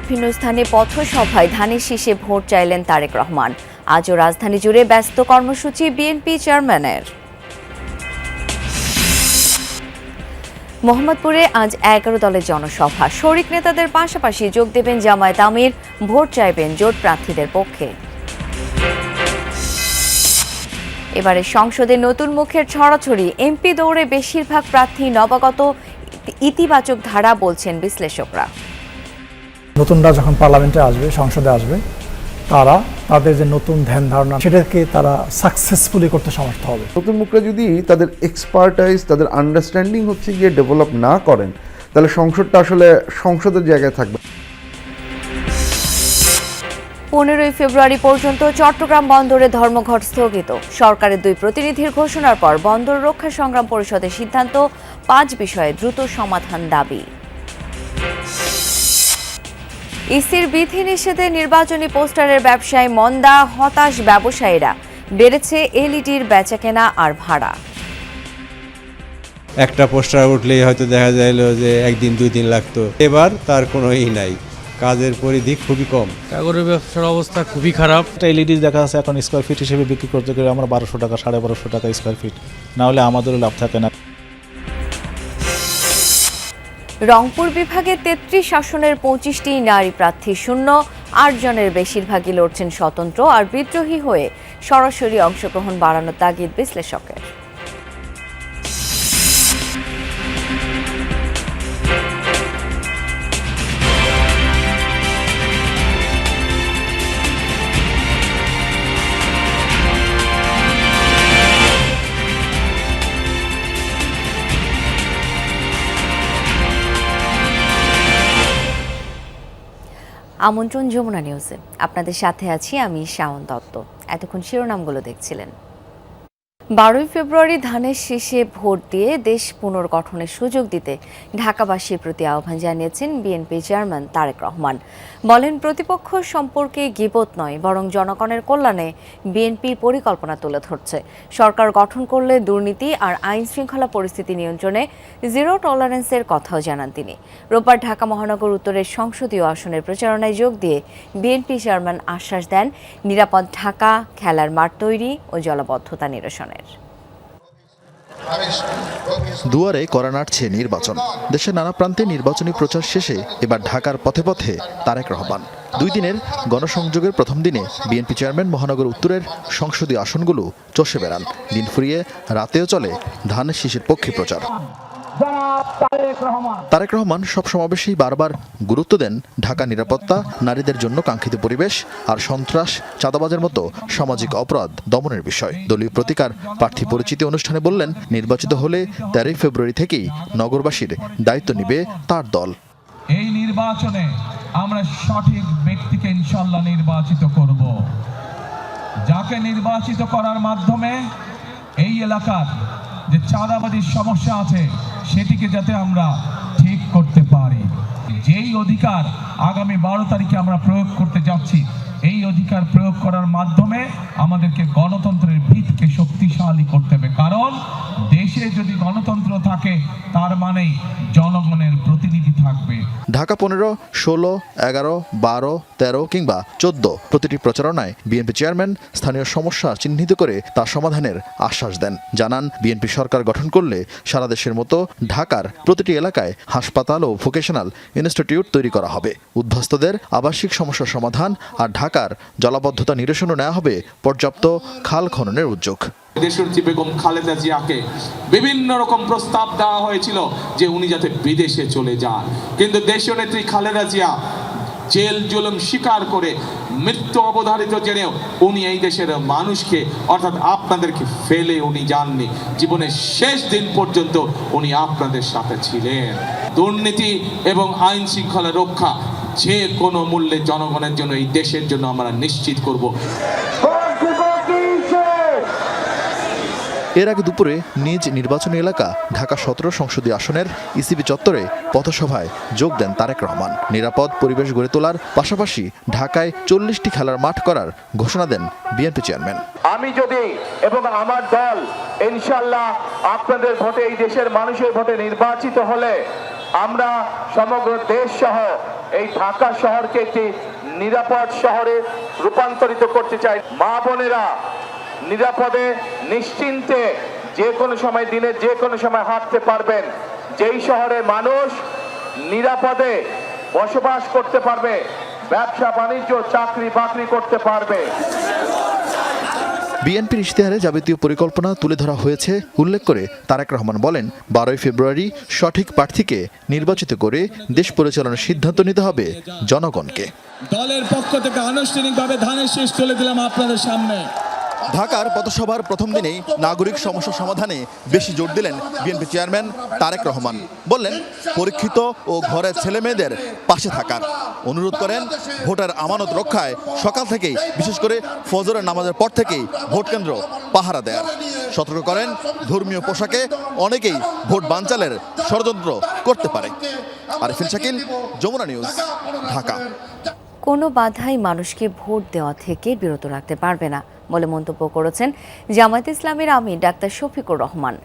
বিভিন্ন স্থানে পথসভায় ধানের শীষে ভোট চাইলেন তারেক রহমান। আজও রাজধানী জুড়ে ব্যস্ত কর্মসূচি বিএনপি চেয়ারম্যানের। মোহাম্মদপুরে আজ 11 দলের জনসভা। শরিক নেতাদের পাশাপাশি যোগ দেবেন জামায়াত আমির, ভোট চাইবেন জোট প্রার্থীদের পক্ষে। এবারে সংসদে নতুন মুখের ছড়াছড়ি, এমপি দৌড়ে বেশিরভাগ প্রার্থী নবাগত, ইতিবাচক ধারা বলছেন বিশ্লেষকরা। নতুনরা যখন পার্লামেন্টে আসবে, সংসদে আসবে, তারা তাদের যে নতুন ধ্যান ধারণা সেটাকে তারা সাকসেসফুলি করতে সমর্থ হবে। নতুন মুখরা যদি তাদের এক্সপার্টাইজ, তাদের আন্ডারস্ট্যান্ডিং হচ্ছে গিয়ে ডেভেলপ না করেন, তাহলে সংসদটা আসলে সংসদের জায়গায় থাকবে। 15 ফেব্রুয়ারি পর্যন্ত চট্টগ্রাম বন্দরে ধর্মঘট স্থগিত। সরকারের 2 প্রতিনিধির ঘোষণার পর বন্দর রক্ষা সংগ্রাম পরিষদের সিদ্ধান্ত, 5 বিষয়ে দ্রুত সমাধান দাবি। ইসির বিধিনিষেধে নির্বাচনী পোস্টারের ব্যবসায় মন্দা, হতাশ ব্যবসায়ীরা। বেড়েছে এলইডির বেচাকেনা আর ভাড়া। একটা পোস্টার উঠলেই হয়তো দেখা যাইল যে 1 দিন 2 দিন লাগতো, এবার তার কোনোই নাই, কাজের পরিধি খুবই কম। কাগজের ব্যবসার অবস্থা খুবই খারাপ। এলইডি দেখা যাচ্ছে এখন স্কোয়ার ফিট হিসেবে বিক্রি করতে গেলে আমরা 1200 টাকা 1250 টাকা স্কোয়ার ফিট, না হলে আমাদেরও লাভ থাকে না। রংপুর বিভাগে 33 আসনের 25টি নারী প্রার্থী শূন্য। 8 জনের বেশিরভাগই লড়ছেন স্বতন্ত্র আর বিদ্রোহী হয়ে। সরাসরি অংশগ্রহণ বাড়ানোর তাগিদ বিশ্লেষকের। আমন্ত্রণ যমুনা নিউজে, আপনাদের সাথে আছি আমি শাওন দত্ত। এতক্ষণ শিরোনামগুলো দেখছিলেন। 12 ফেব্রুয়ারি ধানের শীষে ভোট দিয়ে দেশ পুনর্গঠনের সুযোগ দিতে ঢাকাবাসীর প্রতি আহ্বান জানিয়েছেন বিএনপি চেয়ারম্যান তারেক রহমান। বলেন, প্রতিপক্ষ সম্পর্কে গীবত নয়, বরং জনগণের কল্যাণে বিএনপির পরিকল্পনা তুলে ধরছে। সরকার গঠন করলে দুর্নীতি আর আইন শৃঙ্খলা পরিস্থিতি নিয়ন্ত্রণে জিরো টলারেন্সের কথাও জানান তিনি। রোববার ঢাকা মহানগর উত্তরের সংসদীয় আসনের প্রচারণায় যোগ দিয়ে বিএনপি চেয়ারম্যান আশ্বাস দেন নিরাপদ ঢাকা, খেলার মাঠ তৈরি ও জলাবদ্ধতা নিরসনের। দুয়ারে কড়া নাড়ছে নির্বাচন। দেশের নানা প্রান্তে নির্বাচনী প্রচার শেষে এবার ঢাকার পথে পথে তারেক রহমান। 2 দিনের গণসংযোগের প্রথম দিনে বিএনপি চেয়ারম্যান মহানগর উত্তরের সংসদীয় আসনগুলো চষে বেড়ান। দিন ফুরিয়ে রাতেও চলে ধানের শীষের পক্ষে প্রচার। তারেক রহমান সব সমাবেশেই বারবার গুরুত্ব দেন ঢাকা নিরাপত্তা, নারীদের জন্য কাঙ্ক্ষিত পরিবেশ আর সন্ত্রাস, চাঁদাবাজের মতো সামাজিক অপরাধ দমনের বিষয়। দলীয় প্রতিকার প্রার্থী পরিচিতি অনুষ্ঠানে বললেন, নির্বাচিত হলে 13 ফেব্রুয়ারি থেকেই নগরবাসীর দায়িত্ব নিবে তার দল। এই নির্বাচনে আমরা সঠিক ব্যক্তিকে ইনশাআল্লাহ নির্বাচিত করব, যাকে নির্বাচিত করার মাধ্যমে এই এলাকার যে চাঁদাবাজির সমস্যা আছে সেটিকে যাতে আমরা ঠিক করতে পারি। যেই অধিকার আগামী 12 তারিখে আমরা প্রয়োগ করতে যাচ্ছি, এই অধিকার প্রয়োগ করার মাধ্যমে আমাদেরকে গণতন্ত্রের ভিতকে শক্তিশালী করতে হবে। কারণ দেশে যদি গণতন্ত্র থাকে তার মানেই জনগণের প্রতিনিধি থাকবে। ঢাকা 15, 16, 11, 12, 13 কিংবা 14 প্রতিটি প্রচারণায় বিএনপি চেয়ারম্যান স্থানীয় সমস্যা চিহ্নিত করে তা সমাধানের আশ্বাস দেন। জানান, বিএনপি সরকার গঠন করলে সারা দেশের মতো ঢাকার প্রতিটি এলাকায় হাসপাতাল ও ভোকেশনাল ইনস্টিটিউট তৈরি করা হবে। উদ্বাস্তুদের আবাসিক সমস্যার সমাধান আর ঢাকার জলাবদ্ধতা নিরসনও নেওয়া হবে পর্যাপ্ত খাল খননের উদ্যোগ। দেশনেত্রী বেগম খালেদা জিয়াকে বিভিন্ন রকম প্রস্তাব দেওয়া হয়েছিল যে উনি যাতে বিদেশে চলে যান, কিন্তু দেশনেত্রী খালেদা জিয়া জেল জুলুম স্বীকার করে মৃত্যু অবধারিত জেনেও উনি এই দেশের মানুষকে অর্থাৎ আপনাদেরকে ফেলে উনি যাননি। জীবনের শেষ দিন পর্যন্ত উনি আপনাদের সাথে ছিলেন। দুর্নীতি এবং আইন শৃঙ্খলা রক্ষা যে কোনো মূল্যে জনগণের জন্য, এই দেশের জন্য আমরা নিশ্চিত করব। এর আগে দুপুরে নিজ নির্বাচনী এলাকা ঢাকা 17 সংসদীয় আসনের ইসিবি চত্বরে পথসভায় যোগ দেন তারেক রহমান। নিরাপদ পরিবেশ গড়ে তোলার পাশাপাশি ঢাকায় 40টি খেলার মাঠ করার ঘোষণা দেন বিএনপি চেয়ারম্যান। আমি যদি এবং আমার দল ইনশাআল্লাহ আপনাদের ভোটে, এই দেশের মানুষের ভোটে নির্বাচিত হলে আমরা সমগ্র দেশ সহ এই ঢাকা শহরকে একটি নিরাপদ শহরে রূপান্তরিত করতে চাই। মা বোনেরা নিরাপদে নিশ্চিন্তে যে কোনো সময়, দিনের যে কোনো সময় হাঁটতে পারবেন। যেই শহরে মানুষ নিরাপদে বসবাস করতে পারবে, ব্যবসা বাণিজ্য চাকরি বাকরি করতে পারবে। বিএনপির ইশতেহারে যাবতীয় পরিকল্পনা তুলে ধরা হয়েছে উল্লেখ করে তারেক রহমান বলেন, 12 ফেব্রুয়ারি সঠিক প্রার্থীকে নির্বাচিত করে দেশ পরিচালনার সিদ্ধান্ত নিতে হবে জনগণকে। দলের পক্ষ থেকে আনুষ্ঠানিকভাবে ধানের শীষ তুলে দিলাম আপনাদের সামনে। ঢাকার পথসভার প্রথম দিনেই নাগরিক সমস্যা সমাধানে বেশি জোর দিলেন বিএনপি চেয়ারম্যান তারেক রহমান। বললেন, পরীক্ষিত ও ঘরের ছেলেমেয়েদের পাশে থাকার অনুরোধ করেন। ভোটার আমানত রক্ষায় সকাল থেকেই, বিশেষ করে ফজরের নামাজের পর থেকেই ভোট কেন্দ্র পাহারা দেয়ার সতর্ক করেন। ধর্মীয় পোশাকে অনেকেই ভোট বানচালের ষড়যন্ত্র করতে পারে। আরিফিন শাকিল, যমুনা নিউজ, ঢাকা। কোনো বাধাই মানুষকে ভোট দেওয়া থেকে বিরত রাখতে পারবে না বলে মন্তব্য করেছেন জামায়াতে ইসলামীর আমির ডাক্তার শফিকুর রহমান।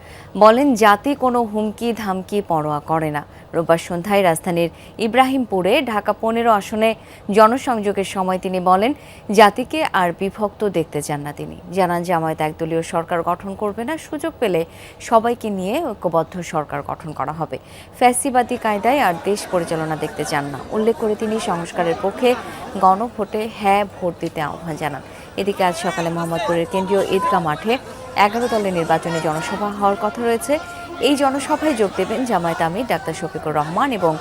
বলেন, জাতি কোনো হুমকি ধামকি পরোয়া করে না। রোববার সন্ধ্যায় রাজধানীর ইব্রাহিমপুরে ঢাকা 15 আসনে জনসংযোগের সময় তিনি বলেন, জাতিকে আর বিভক্ত দেখতে চান না তিনি। জানান, জামায়াত একদলীয় সরকার গঠন করবে না, সুযোগ পেলে সবাইকে নিয়ে ঐক্যবদ্ধ সরকার গঠন করা হবে। ফ্যাসিবাদী কায়দায় আর দেশ পরিচালনা দেখতে চান না। উল্লেখ করে তিনি সংস্কারের পক্ষে গণভোটে হ্যাঁ ভোট দিতে আহ্বান জানান। এদিকে আজ সকালে মোহাম্মদপুরের কেন্দ্রীয় ঈদগাহ মাঠে 11 দলের নির্বাচনী জনসভা হওয়ার কথা রয়েছে। এই জনসভায় যোগ দেবেন জামায়াত আমির ডাক্তার শফিকুর রহমান এবং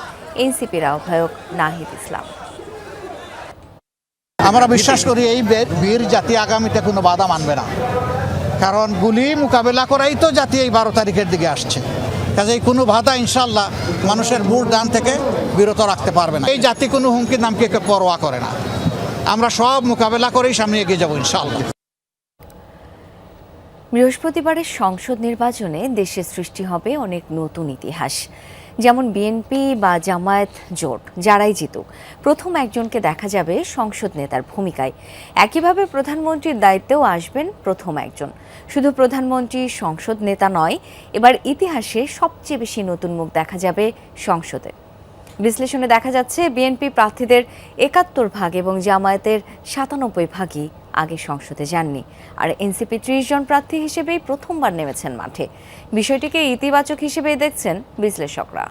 এনসিপির আহ্বায়ক নাহিদ ইসলাম। আমরা বিশ্বাস করি এই বীর জাতি আগামীতে কোনো বাধা মানবে না, কারণ গুলি মোকাবেলা করাই তো জাতি এই 12 তারিখের দিকে আসছে। কাজেই কোনো বাধা ইনশাল্লাহ মানুষের ভোট দান থেকে বিরত রাখতে পারবে না। এই জাতি কোনো হুমকি নামকে পরোয়া করে না। আমরা সব মোকাবেলা করেই সামনে এগিয়ে যাব ইনশাআল্লাহ। বৃহস্পতিবারের সংসদ নির্বাচনে দেশে সৃষ্টি হবে অনেক নতুন ইতিহাস। যেমন বিএনপি বা জামায়াত জোট যারাই জিতুক, প্রথম একজনকে দেখা যাবে সংসদ নেতার ভূমিকায়। একইভাবে প্রধানমন্ত্রীর দায়িত্বেও আসবেন প্রথম একজন। শুধু প্রধানমন্ত্রী সংসদ নেতা নয়, এবার ইতিহাসে সবচেয়ে বেশি নতুন মুখ দেখা যাবে সংসদে। বিশ্লেষণে দেখা যাচ্ছে, বিএনপি প্রার্থীদের 71 ভাগ এবং জামায়াতের 97 ভাগই আগে সংসদে যাননি। আর এনসিপি 30 জন প্রার্থী হিসেবেই প্রথমবার নেমেছেন মাঠে। বিষয়টিকে ইতিবাচক হিসেবেই দেখছেন বিশ্লেষকরা।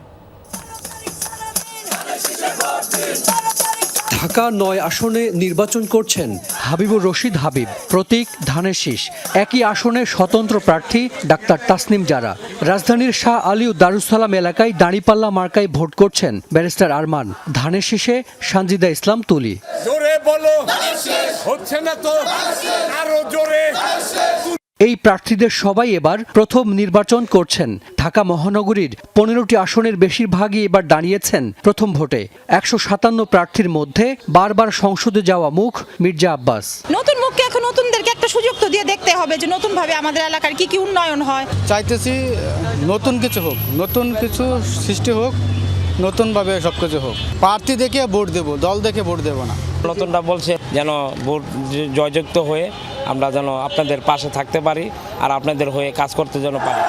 ঢাকা 9 আসনে নির্বাচন করছেন হাবিবুর রশিদ হাবিব, প্রতীক ধানের শীষ। একই আসনে স্বতন্ত্র প্রার্থী ডাক্তার তাসনিম জারা। রাজধানীর শাহ আলী ও দারুসালাম এলাকায় দাঁড়িপাল্লা মার্কায় ভোট করছেন ব্যারিস্টার আরমান। ধানের শীষে সানজিদা ইসলাম তুলি। জোরে বলো, হচ্ছে না তো, আরো জোরে। এই প্রার্থীদের সবাই এবার প্রথম নির্বাচন করছেন। ঢাকা মহানগরীর 15টি আসনের বেশিরভাগই এবার দাঁড়িয়েছেন প্রথম ভোটে। 157 প্রার্থীর মধ্যে বারবার সংসদে যাওয়া মুখ মির্জা আব্বাস। নতুন মুখকে এখন নতুনদেরকে একটা সুযোগ তো দিয়ে দেখতে হবে যে নতুনভাবে আমাদের এলাকার কি কি উন্নয়ন হয়। চাইতেছি নতুন কিছু হোক, নতুন কিছু সৃষ্টি হোক, নতুনভাবে সব কিছু হোক। প্রার্থী দেখে ভোট দেব, দল দেখে ভোট দেব না। নতুনটা বলছে যেন ভোট জয়যুক্ত হয়ে আমরা যেন আপনাদের পাশে থাকতে পারি আর আপনাদের হয়ে কাজ করতে যেন পারি।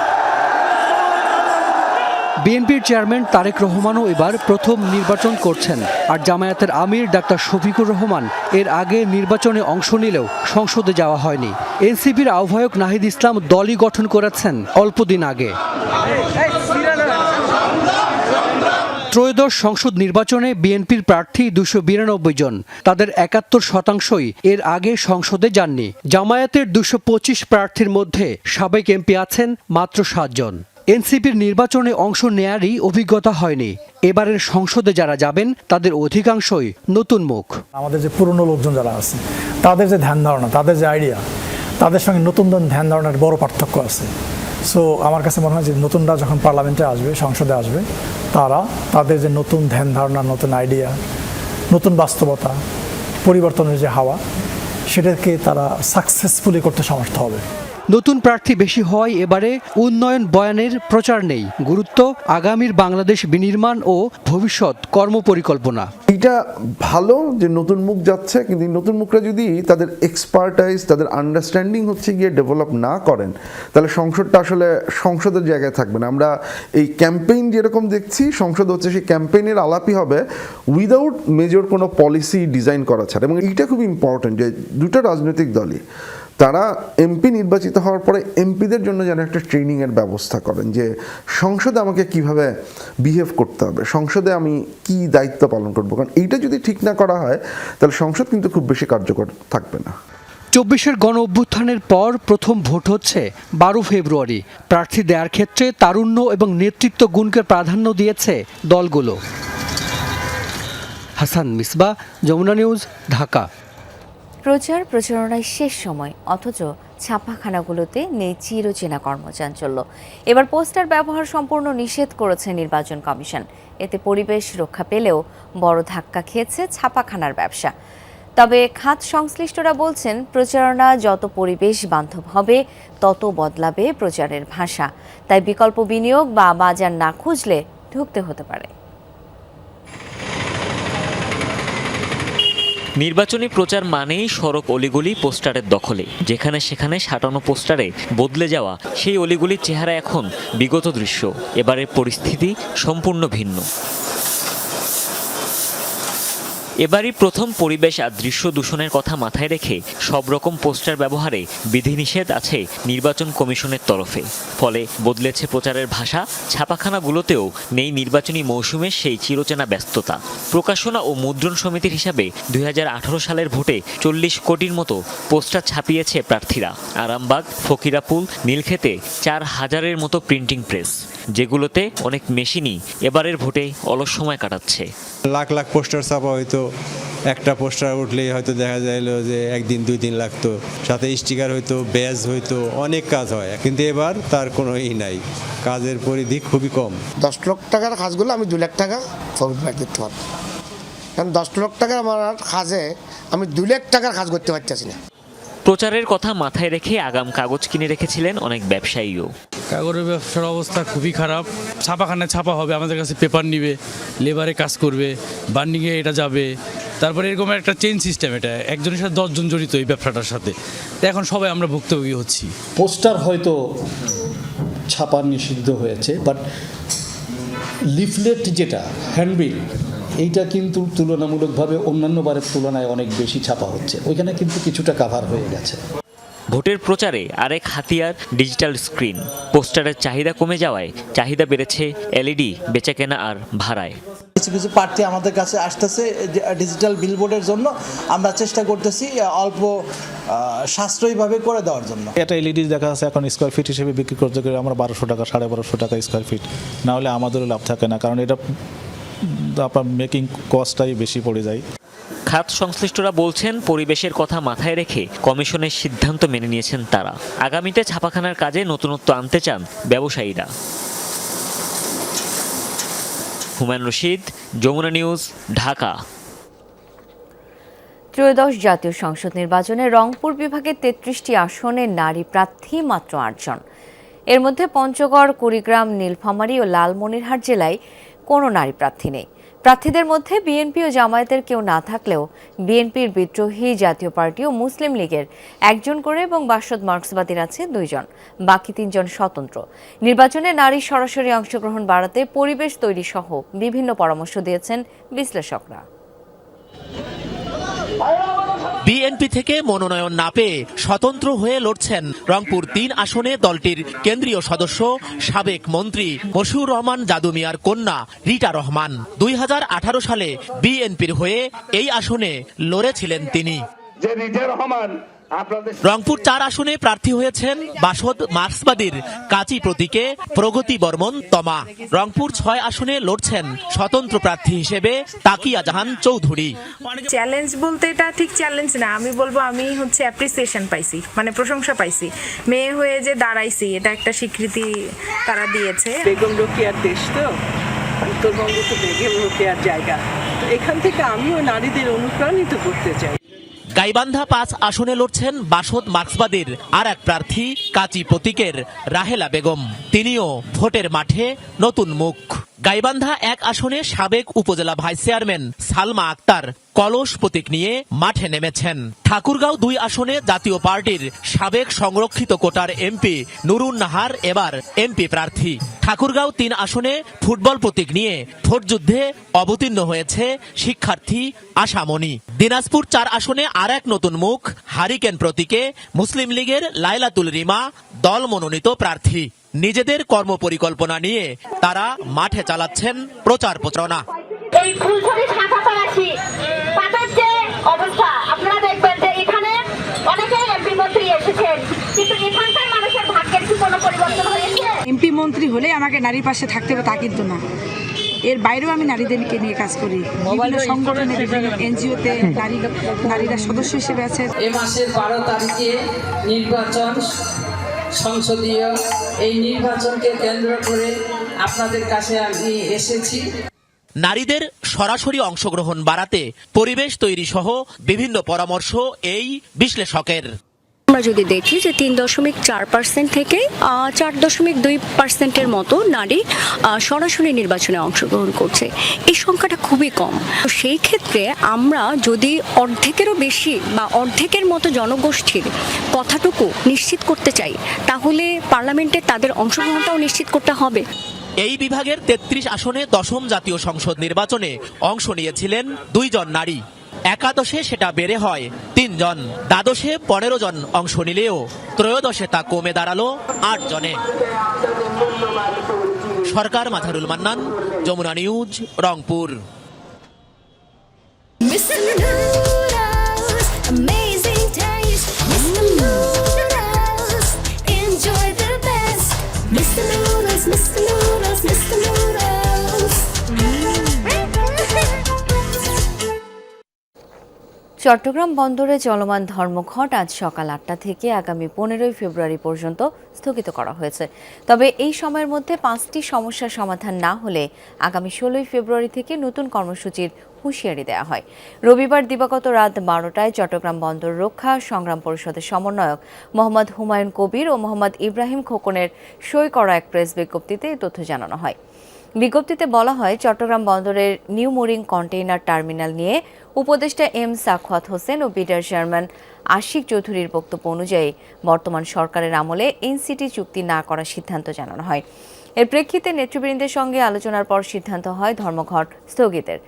বিএনপির চেয়ারম্যান তারেক রহমানও এবার প্রথম নির্বাচন করছেন। আর জামায়াতের আমির ডাক্তার শফিকুর রহমান এর আগে নির্বাচনে অংশ নিলেও সংসদে যাওয়া হয়নি। এনসিপির আহ্বায়ক নাহিদ ইসলাম দলই গঠন করেছেন অল্পদিন আগে। ত্রয়োদশ সংসদ নির্বাচনে বিএনপির প্রার্থী 292 জন। তাদের 71% এর আগে সংসদে যাননি। জামায়াতের 225 প্রার্থীর মধ্যে সাবেক এমপি আছেন মাত্র 7 জন। এনসিপির নির্বাচনে অংশ নেয়ারই অভিজ্ঞতা হয়নি। এবারের সংসদে যারা যাবেন তাদের অধিকাংশই নতুন মুখ। আমাদের যে পুরনো লোকজন যারা আছে, তাদের যে ধ্যান ধারণা, তাদের যে আইডিয়া, তাদের সঙ্গে নতুন ধ্যান ধারণার বড় পার্থক্য আছে। সো আমার কাছে মনে হয় যে নতুনরা যখন পার্লামেন্টে আসবে, সংসদে আসবে, তারা তাদের যে নতুন ধ্যান ধারণা, নতুন আইডিয়া, নতুন বাস্তবতা, পরিবর্তনের যে হাওয়া, সেটাকে তারা সাকসেসফুলি করতে সমর্থ হবে। নতুন প্রার্থী বেশি হওয়ায় এবারে উন্নয়ন বয়ানের প্রচার নেই, গুরুত্ব আগামীর বাংলাদেশ বিনির্মাণ ও ভবিষ্যৎ কর্মপরিকল্পনা। এটা ভালো যে নতুন মুখ যাচ্ছে, কিন্তু এই নতুন মুখরা যদি তাদের এক্সপার্টাইজ, তাদের আন্ডারস্ট্যান্ডিং হচ্ছে গিয়ে ডেভেলপ না করেন, তাহলে সংসদটা আসলে সংসদের জায়গায় থাকবে না। আমরা এই ক্যাম্পেইন যেরকম দেখছি, সংসদ হচ্ছে সেই ক্যাম্পেইনের আলাপই হবে উইদাউট মেজর কোনো পলিসি ডিজাইন করা ছাড়া। এবং এইটা খুব ইম্পর্টেন্ট যে দুটো রাজনৈতিক দলই তারা এমপি নির্বাচিত হওয়ার পরে এমপিদের জন্য যেন একটা ট্রেনিংয়ের ব্যবস্থা করেন, যে সংসদে আমাকে কিভাবে বিহেভ করতে হবে, সংসদে আমি কি দায়িত্ব পালন করবো। কারণ এইটা যদি ঠিক না করা হয় তাহলে সংসদ কিন্তু খুব বেশি কার্যকর থাকবে না। 24-এর গণ অভ্যুত্থানের পর প্রথম ভোট হচ্ছে 12 ফেব্রুয়ারি। প্রার্থী দেওয়ার ক্ষেত্রে তারুণ্য এবং নেতৃত্ব গুণকে প্রাধান্য দিয়েছে দলগুলো। হাসান মিসবাহ, যমুনা নিউজ, ঢাকা। প্রচারণায় শেষ সময়, অথচ ছাপাখানাগুলোতে নেই চিরচেনা কর্মচাঞ্চল্য। এবার পোস্টার ব্যবহার সম্পূর্ণ নিষেধ করেছে নির্বাচন কমিশন। এতে পরিবেশ রক্ষা পেলেও বড় ধাক্কা খেয়েছে ছাপাখানার ব্যবসা। তবে খাত সংশ্লিষ্টরা বলছেন, প্রচারণা যত পরিবেশ বান্ধব হবে তত বদলাবে প্রচারের ভাষা। তাই বিকল্প বিনিয়োগ বা বাজার না খুঁজলে ঢুকতে হতে পারে। নির্বাচনী প্রচার মানেই সড়ক অলিগলি পোস্টারের দখলে, যেখানে সেখানে সাঁটানো পোস্টারে বদলে যাওয়া সেই অলিগলির চেহারা এখন বিগত দৃশ্য। এবারের পরিস্থিতি সম্পূর্ণ ভিন্ন। এবারই প্রথম পরিবেশ আর দৃশ্য দূষণের কথা মাথায় রেখে সব রকম পোস্টার ব্যবহারে বিধিনিষেধ আছে নির্বাচন কমিশনের তরফে। ফলে বদলেছে প্রচারের ভাষা, ছাপাখানাগুলোতেও নেই নির্বাচনী মৌসুমের সেই চিরচেনা ব্যস্ততা। প্রকাশনা ও মুদ্রণ সমিতির হিসাবে 2018 সালের ভোটে 40 কোটির মতো পোস্টার ছাপিয়েছে প্রার্থীরা। আরামবাগ, ফকিরাপুল, নীলক্ষেতে 4000-এর মতো প্রিন্টিং প্রেস, যেগুলোতে অনেক মেশিনই এবারের ভোটে অলস সময় কাটাচ্ছে। লাখ লাখ পোস্টার ছাপা হয়তো, একটা পোস্টার উঠলেই হয়তো দেখা যাইলো যে একদিন 2 দিন লাগতো, সাথে স্টিকার হইতো, ব্যাজ হইতো, অনেক কাজ হয়। কিন্তু এবার তার কোনো নাই, কাজের পরিধি খুবই কম। 10 লক্ষ টাকার কাজগুলো আমি 2 লাখ টাকা প্রফিট করতে পারবো, কারণ 10 লক্ষ টাকা আমার কাজে আমি 2 লাখ টাকার কাজ করতে পারতেছি না। প্রচারের কথা মাথায় রেখে আগাম কাগজ কিনে রেখেছিলেন অনেক ব্যবসায়ীও। কাগজের ব্যবসার অবস্থা খুবই খারাপ। ছাপাখানায় ছাপা হবে, আমাদের কাছে পেপার নিবে, লেবারে কাজ করবে, বার্নিংয়ে এটা যাবে, তারপরে এরকম একটা চেইন সিস্টেম। এটা একজনের সাথে 10 জন জড়িত এই ব্যবসাটার সাথে। এখন সবাই আমরা ভুক্তভোগী হচ্ছি। পোস্টার হয়তো ছাপা নিষিদ্ধ হয়েছে, বাট লিফলেট যেটা হ্যান্ডবিল, এইটা কিন্তু তুলনামূলকভাবে অন্যান্য বারের তুলনায় অনেক বেশি ছাপা হচ্ছে, ওইখানে কিন্তু কিছুটা কাভার হয়ে গেছে। ভোটের প্রচারে আরেক হাতিয়ার ডিজিটাল স্ক্রিন। পোস্টারের চাহিদা কমে যাওয়ায় চাহিদা বেড়েছে এলইডি বেচাকেনা আর ভাড়ায়। কিছু কিছু প্রার্থী আমাদের কাছে আসতেছে ডিজিটাল বিলবোর্ডের জন্য, আমরা চেষ্টা করতেছি অল্প সাশ্রয়ীভাবে করে দেওয়ার জন্য। এটা এলইডি দেখা যাচ্ছে এখন স্কোয়ার ফিট হিসেবে বিক্রি করতে গেলে আমরা 1200 টাকা 1250 টাকা স্কোয়ার ফিট, না হলে আমাদেরও লাভ থাকে না, কারণ এটা আপনার মেকিং কস্টটাই বেশি পড়ে যায়। খাত সংশ্লিষ্টরা বলছেন, পরিবেশের কথা মাথায় রেখে কমিশনের সিদ্ধান্ত মেনে নিয়েছেন তারা। আগামীতে ছাপাখানার কাজে নতুনত্ব আনতে চান ব্যবসায়ীরা। হুমায়ুন রশিদ, যমুনা নিউজ, ঢাকা। ত্রয়োদশ জাতীয় সংসদ নির্বাচনে রংপুর বিভাগের 33টি আসনে নারী প্রার্থী মাত্র 8 জন। এর মধ্যে পঞ্চগড়, কুড়িগ্রাম, নীলফামারী ও লালমনিরহাট জেলায় কোনো নারী প্রার্থী নেই। প্রার্থীদের মধ্যে বিএনপি ও জামায়াতের কেউ না থাকলেও বিএনপির বিদ্রোহী জাতীয় পার্টি ও মুসলিম লীগের 1 জন করে এবং বাসদ মার্ক্সবাদীর আছে 2 জন, বাকি 3 জন স্বতন্ত্র। নির্বাচনে নারী সরাসরি অংশগ্রহণ বাড়াতে পরিবেশ তৈরি সহ বিভিন্ন পরামর্শ দিয়েছেন বিশ্লেষকরা। বিএনপি থেকে মনোনয়ন না পেয়ে স্বতন্ত্র হয়ে লড়ছেন রংপুর 3 আসনে দলটির কেন্দ্রীয় সদস্য সাবেক মন্ত্রী মশিউর রহমান জাদু মিয়ার কন্যা রিটা রহমান। 2018 সালে বিএনপির হয়ে এই আসনে লড়েছিলেন তিনি। রংপুর 4 আসনে প্রার্থী হয়েছেন বাসদ মার্ক্সবাদীর কাজী প্রতীকে প্রগতি বর্মন তমা। রংপুর 6 আসনে লড়ছেন স্বতন্ত্র প্রার্থী হিসেবে তাকিয়া জাহান চৌধুরী। চ্যালেঞ্জ বলতে এটা ঠিক চ্যালেঞ্জ না, আমি বলবো আমি অ্যাপ্রিসিয়েশন পাইছি, মানে প্রশংসা পাইছি। মেয়ে হয়ে যে দাঁড়াইছি, এটা একটা স্বীকৃতি তারা দিয়েছে। বেগম রোকেয়ার দেশ তো, উত্তরবঙ্গ তো বেগম রোকেয়ার জায়গা, তো এখান থেকে আমিও নারীদের অনুপ্রাণিত করতে চাই। গাইবান্ধা 5 আসনে লড়ছেন বাসদ মার্ক্সবাদীর আর এক প্রার্থী কাচি প্রতীকের রাহেলা বেগম। তিনিও ভোটের মাঠে নতুন মুখ। গাইবান্ধা 1 আসনে সাবেক উপজেলা ভাইস চেয়ারম্যান সালমা আক্তার কলস প্রতীক নিয়ে মাঠে নেমেছেন। ঠাকুরগাঁও 2 আসনে জাতীয় পার্টির সাবেক সংরক্ষিত কোটার এমপি নুরুন নাহার এবার এমপি প্রার্থী। ঠাকুরগাঁও 3 আসনে ফুটবল প্রতীক নিয়ে ভোটযুদ্ধে অবতীর্ণ হয়েছে শিক্ষার্থী আশামণি। দিনাজপুর 4 আসনে আর এক নতুন মুখ হারিকেন প্রতীকে মুসলিম লীগের লাইলাতুল রিমা দল মনোনীত প্রার্থী। নিজেদের কর্মপরিকল্পনা নিয়ে তারা মাঠে চালাচ্ছেন প্রচার প্রচারণা। এই ফুলছড়ি শাখাপাড়াশি তাদের যে অবস্থা আপনারা দেখবেন যে এখানে অনেকে এমপি মন্ত্রী এসেছেন, কিন্তু এখানকার মানুষের ভাগ্যের কি কোনো পরিবর্তন হয়েছে? এমপি মন্ত্রী হলে আমাকে নারীর পাশে থাকতে হবে তা কিন্তু না। এর বাইরেও আমি নারীদেরকে নিয়ে কাজ করি, বিভিন্ন সংগঠনে, বিভিন্ন এনজিওতে নারীরা সদস্য হিসেবে আছে। এই মাসের 12 তারিখে নির্বাচন সংসদীয়, এই নির্বাচনকে কেন্দ্র করে আপনাদের কাছে আমি এসেছি। নারীদের সরাসরি অংশগ্রহণ বাড়াতে পরিবেশ তৈরি সহ বিভিন্ন পরামর্শ এই বিশ্লেষকের। আমরা যদি দেখি যে 3.4% থেকে 4.2% মতো নারী সরাসরি নির্বাচনে অংশগ্রহণ করছে। এই সংখ্যাটা খুবই কম। তো সেই ক্ষেত্রে আমরা যদি অর্ধেকেরও বেশি বা অর্ধেকের মতো জনগোষ্ঠীর কথাটুকু নিশ্চিত করতে চাই, তাহলে পার্লামেন্টে তাদের অংশগ্রহণটাও নিশ্চিত করতে হবে। এই বিভাগের 33 আসনে 10ম জাতীয় সংসদ নির্বাচনে অংশ নিয়েছিলেন 2 জন নারী। একাদশে সেটা বেড়ে হয় 3 জন। দ্বাদশে 15 জন অংশ নিলেও ত্রয়োদশে তা কমে দাঁড়ালো 8 জনে। সরকার মাঝারুল মান্নান, যমুনা নিউজ, রংপুর। চট্টগ্রাম বন্দরে চলমান ধর্মঘট আজ সকাল 8টা থেকে আগামী 15 ফেব্রুয়ারি পর্যন্ত স্থগিত করা হয়েছে। তবে এই সময়ের মধ্যে 5টি সমস্যার সমাধান না হলে আগামী 16 ফেব্রুয়ারি থেকে নতুন কর্মসূচির হুঁশিয়ারি দেওয়া হয়। রবিবার দিবাগত রাত 12টায় চট্টগ্রাম বন্দর রক্ষা সংগ্রাম পরিষদের সমন্বয়ক মোহাম্মদ হুমায়ুন কবির ও মোহাম্মদ ইব্রাহিম খোকনের সই করা এক প্রেস বিজ্ঞপ্তিতে এই তথ্য জানানো হয়। বিজ্ঞপ্তিতে বলা হয়, চট্টগ্রাম বন্দরের নিউ মোরিং কন্টেইনার টার্মিনাল নিয়ে উপদেষ্টা এম সাখাওয়াত হোসেন ও বিডার চেয়ারম্যান আশিক চৌধুরীর বক্তব্য অনুযায়ী বর্তমান সরকারের আমলে এনসিটি চুক্তি না করার সিদ্ধান্ত জানানো হয়। এর প্রেক্ষিতে নেতৃবৃন্দের সঙ্গে আলোচনার পর সিদ্ধান্ত হয় ধর্মঘট স্থগিতের।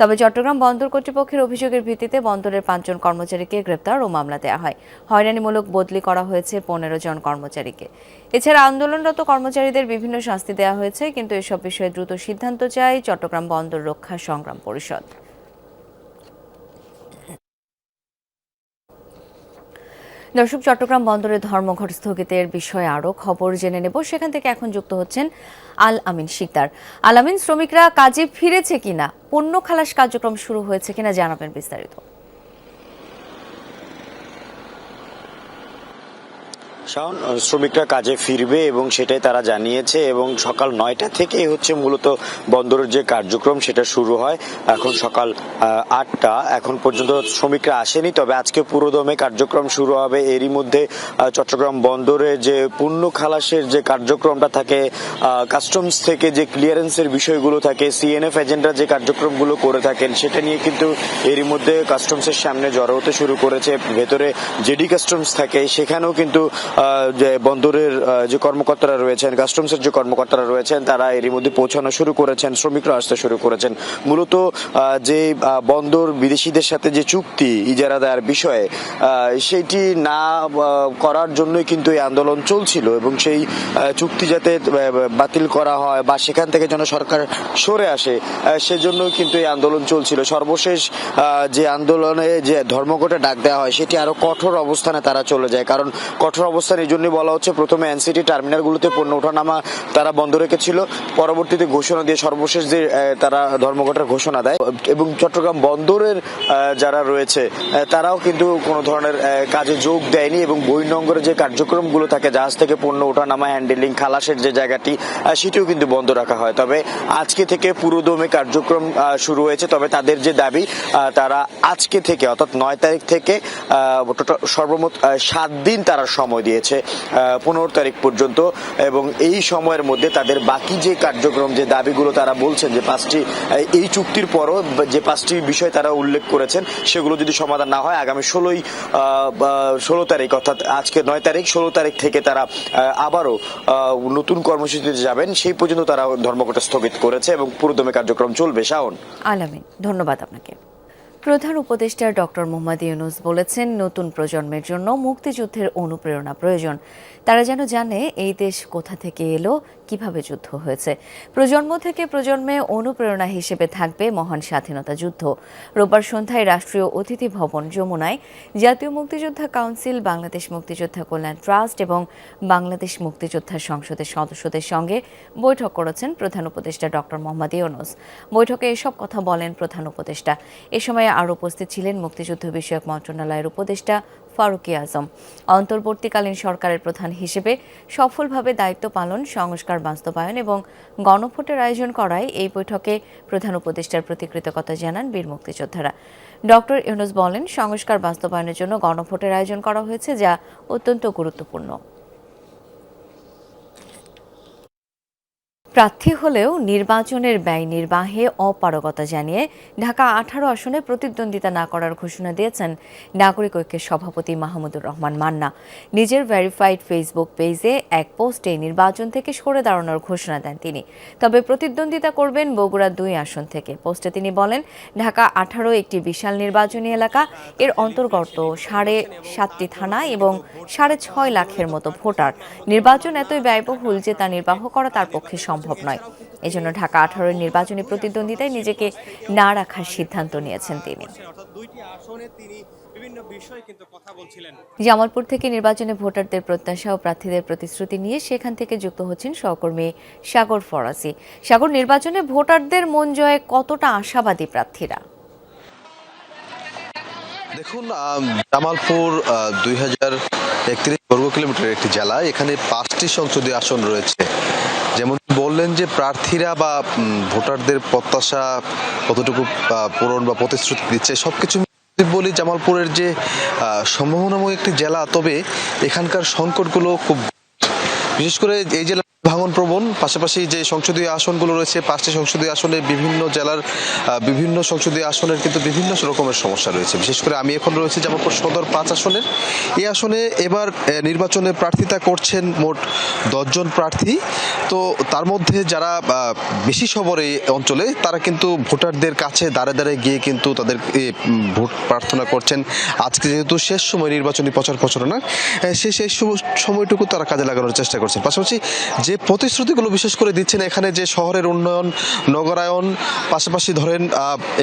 তবে চট্টগ্রাম বন্দর কর্তৃপক্ষের অভিযোগের ভিত্তিতে বন্দরের 5 জন কর্মচারীকে গ্রেপ্তার ও মামলা দেওয়া হয়। হয়রানিমূলক বদলি করা হয়েছে 15 জন কর্মচারীকে। এছাড়া আন্দোলনরত কর্মচারীদের বিভিন্ন শাস্তি দেওয়া হয়েছে, কিন্তু এসব বিষয়ে দ্রুত সিদ্ধান্ত চায় চট্টগ্রাম বন্দর রক্ষা সংগ্রাম পরিষদ। দর্শক, চট্টগ্রাম বন্দরের ধর্মঘট স্থগিতের বিষয়ে আরও খবর জেনে নেব। সেখান থেকে এখন যুক্ত হচ্ছেন আল আমিন শিকদার। আল আমিন, শ্রমিকরা কাজে ফিরেছে কিনা, পণ্য খালাস কার্যক্রম শুরু হয়েছে কিনা জানাবেন বিস্তারিত। শাওন, শ্রমিকরা কাজে ফিরবে এবং সেটাই তারা জানিয়েছে এবং সকাল 9টা থেকেই হচ্ছে মূলত বন্দরের যে কার্যক্রম সেটা শুরু হয়। এখন সকাল 8টা, এখন পর্যন্ত শ্রমিকরা আসেনি, তবে আজকে পুরোদমে কার্যক্রম শুরু হবে। এরই মধ্যে চট্টগ্রাম বন্দরে যে পণ্য খালাসের যে কার্যক্রমটা থাকে, কাস্টমস থেকে যে ক্লিয়ারেন্সের বিষয়গুলো থাকে, সিএনএফ এজেন্টরা যে কার্যক্রমগুলো করে থাকেন সেটা নিয়ে কিন্তু এরই মধ্যে কাস্টমসের সামনে জড়ো হতে শুরু করেছে। ভেতরে জেডি কাস্টমস থাকে, সেখানেও কিন্তু যে বন্দরের যে কর্মকর্তারা রয়েছেন, কাস্টমসের যে কর্মকর্তারা রয়েছেন, তারা এরই মধ্যে পৌঁছানো শুরু করেছেন, শ্রমিকরা আসতে শুরু করেছেন। মূলত যে বন্দর বিদেশিদের সাথে যে চুক্তি ইজারা দেওয়ার বিষয়ে সেটি না করার জন্যই কিন্তু এই আন্দোলন চলছিল এবং সেই চুক্তি যাতে বাতিল করা হয় বা সেখান থেকে যেন সরকার সরে আসে, সেজন্য কিন্তু এই আন্দোলন চলছিল। সর্বশেষ যে আন্দোলনে যে ধর্মঘটে ডাক দেওয়া হয় সেটি আরো কঠোর অবস্থানে তারা চলে যায়, কারণ কঠোর অবস্থানে অবস্থান এই জন্যই বলা হচ্ছে, প্রথমে এনসিটি টার্মিনালগুলোতে পণ্য ওঠানামা তারা বন্ধ রেখেছিল, পরবর্তীতে ঘোষণা দিয়ে সর্বশেষ যে তারা ধর্মঘটের ঘোষণা দেয় এবং চট্টগ্রাম বন্দরের যারা রয়েছে তারাও কিন্তু কোনো ধরনের কাজে যোগ দেয়নি এবং বহির্নোঙরের যে কার্যক্রমগুলো থাকে, জাহাজ থেকে পণ্য ওঠানামা, হ্যান্ডেলিং, খালাসের যে জায়গাটি সেটিও কিন্তু বন্ধ রাখা হয়। তবে আজকে থেকে পুরোদমে কার্যক্রম শুরু হয়েছে। তবে তাদের যে দাবি, তারা আজকে থেকে অর্থাৎ 9 তারিখ থেকে সর্বমোট 7 দিন তারা সময় দিয়েছে 15 তারিখ পর্যন্ত, এবং এই সময়ের মধ্যে তাদের বাকি যে কার্যক্রম, যে দাবিগুলো তারা বলছেন যে 5টি এই চুক্তির পরও যে 5টি বিষয় তারা উল্লেখ করেছেন সেগুলো যদি সমাধান না হয় আগামী 16 তারিখ অর্থাৎ আজকে 9 তারিখ 16 তারিখ থেকে তারা আবারও নতুন কর্মসূচিতে যাবেন। সেই পর্যন্ত তারা ধর্মঘট স্থগিত করেছে এবং পুরোদমে কার্যক্রম চলবে। শাওন। আলামিন, ধন্যবাদ আপনাকে। প্রধান উপদেষ্টা ডক্টর মোহাম্মদ ইউনূস বলেছেন, নতুন প্রজন্মের জন্য মুক্তিযুদ্ধের অনুপ্রেরণা প্রয়োজন। তারা যেন জানে এই দেশ কোথা থেকে এলো, কিভাবে যুদ্ধ হয়েছে। প্রজন্ম থেকে প্রজন্মে অনুপ্রেরণা হিসেবে থাকবে মহান স্বাধীনতা যুদ্ধ। রোববার সন্ধ্যায় রাষ্ট্রীয় অতিথি ভবন যমুনায় জাতীয় মুক্তিযোদ্ধা কাউন্সিল, বাংলাদেশ মুক্তিযোদ্ধা কল্যাণ ট্রাস্ট এবং বাংলাদেশ মুক্তিযোদ্ধা সংসদের সদস্যদের সঙ্গে বৈঠক করেছেন প্রধান উপদেষ্টা ডক্টর মোহাম্মদ ইউনূস। বৈঠকে এসব কথা বলেন প্রধান উপদেষ্টা। এ সময় আরও উপস্থিত ছিলেন মুক্তিযুদ্ধ বিষয়ক মন্ত্রণালয়ের উপদেষ্টা ফারুকী আজম। অন্তর্বর্তীকালীন সরকারের প্রধান হিসেবে সফলভাবে দায়িত্ব পালন, সংস্কার বাস্তবায়ন এবং গণভোটের আয়োজন করায় এই বৈঠকে প্রধান উপদেষ্টার প্রতি কৃতজ্ঞতা জানান বীর মুক্তিযোদ্ধারা। ডক্টর ইউনূস বলেন, সংস্কার বাস্তবায়নের জন্য গণভোটের আয়োজন করা হয়েছে, যা অত্যন্ত গুরুত্বপূর্ণ। প্রার্থী হলেও নির্বাচনের ব্যয় নির্বাহে অপারগতা জানিয়ে ঢাকা 18 আসনে প্রতিদ্বন্দ্বিতা না করার ঘোষণা দিয়েছেন নাগরিক ঐক্যের সভাপতি মাহমুদুর রহমান মান্না। নিজের ভেরিফাইড ফেসবুক পেজে এক পোস্টে নির্বাচন থেকে সরে দাঁড়ানোর ঘোষণা দেন তিনি। তবে প্রতিদ্বন্দ্বিতা করবেন বগুড়া 2 আসন থেকে। পোস্টে তিনি বলেন, ঢাকা 18 একটি বিশাল নির্বাচনী এলাকা। এর অন্তর্গত 7.5টি থানা এবং 6.5 লাখের মতো ভোটার। নির্বাচন এতই ব্যয়বহুল যে তা নির্বাহ করা তার পক্ষে সম্ভব নয়। এজন্য ঢাকা 18 নির্বাচনী প্রতিদ্বন্দ্বিতায় নিজেকে না রাখার সিদ্ধান্ত নিয়েছেন তিনি। জামালপুর থেকে নির্বাচনে ভোটারদের প্রত্যাশা ও প্রার্থীদের প্রতিশ্রুতি নিয়ে সেখান থেকে যুক্ত হচ্ছেন সহকর্মী সাগর ফরাসি। সাগর, নির্বাচনে ভোটারদের মন জয়ে কতটা আশাবাদী প্রার্থীরা? দেখুন, জামালপুর 2031 বর্গ কিলোমিটার একটি জেলা। এখানে 5টি সংসদীয় আসন রয়েছে। যেমন বললেন যে প্রার্থীরা বা ভোটারদের প্রত্যাশা কতটুকু পূরণ বা প্রতিশ্রুতি দিচ্ছে, সবকিছু বলি জামালপুরের যে সম্ভাবনাময় একটি জেলা, তবে এখানকার সংকটগুলো খুব, বিশেষ করে এই জেলা ভাঙন প্রবণ। পাশাপাশি যে সংসদীয় আসনগুলো রয়েছে, 5টি সংসদীয় আসনে বিভিন্ন জেলার বিভিন্ন সংসদীয় আসনের কিন্তু বিভিন্ন রকমের সমস্যা রয়েছে। বিশেষ করে আমি এখন রয়েছে জামালপুর সদর 5 আসনের। এই আসনে এবার নির্বাচনে প্রার্থিতা করছেন মোট 10 জন প্রার্থী। তো তার মধ্যে যারা বেশি সবর এই অঞ্চলে, তারা কিন্তু ভোটারদের কাছে দাঁড়ে দাঁড়ে গিয়ে কিন্তু তাদের ভোট প্রার্থনা করছেন। আজকে যেহেতু শেষ সময় নির্বাচনী প্রচার প্রচারণা, সেই শেষ সময়টুকু তারা কাজে লাগানোর চেষ্টা করছেন। পাশাপাশি যে প্রতিশ্রুতিগুলো বিশেষ করে দিচ্ছেন, এখানে যে শহরের উন্নয়ন, নগরায়ন, পাশাপাশি ধরেন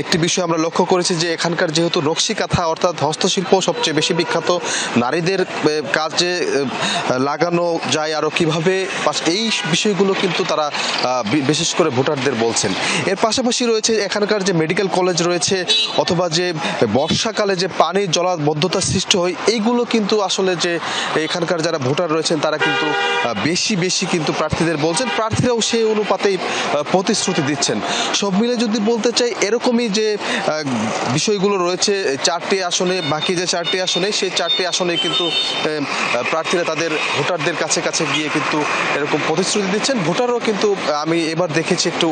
একটি বিষয় আমরা লক্ষ্য করেছি যে এখানকার যেহেতু নকশি কাঁথা অর্থাৎ হস্তশিল্প সবচেয়ে বেশি বিখ্যাত, নারীদের কাজে লাগানো যায় আরও কিভাবে, এই বিষয়গুলো কিন্তু তারা বিশেষ করে ভোটারদের বলছেন। এর পাশাপাশি রয়েছে এখানকার যে মেডিকেল কলেজ রয়েছে, অথবা যে বর্ষাকালে যে পানির জলাবদ্ধতা সৃষ্টি হয়, এইগুলো কিন্তু আসলে যে এখানকার যারা ভোটার রয়েছেন তারা কিন্তু বেশি কিন্তু প্রার্থীদের বলছেন। প্রার্থীরাও সেই অনুপাতেই প্রতিশ্রুতি দিচ্ছেন। সব মিলে যদি বলতে চাই, এরকমই যে বিষয়গুলো রয়েছে 4টি আসনে, বাকি যে 4টি আসনে, সেই 4টি আসনে কিন্তু প্রার্থীরা তাদের ভোটারদের কাছে কাছে গিয়ে কিন্তু এরকম প্রতিশ্রুতি দিচ্ছেন। ভোটারও কিন্তু আমি এবার দেখেছি একটু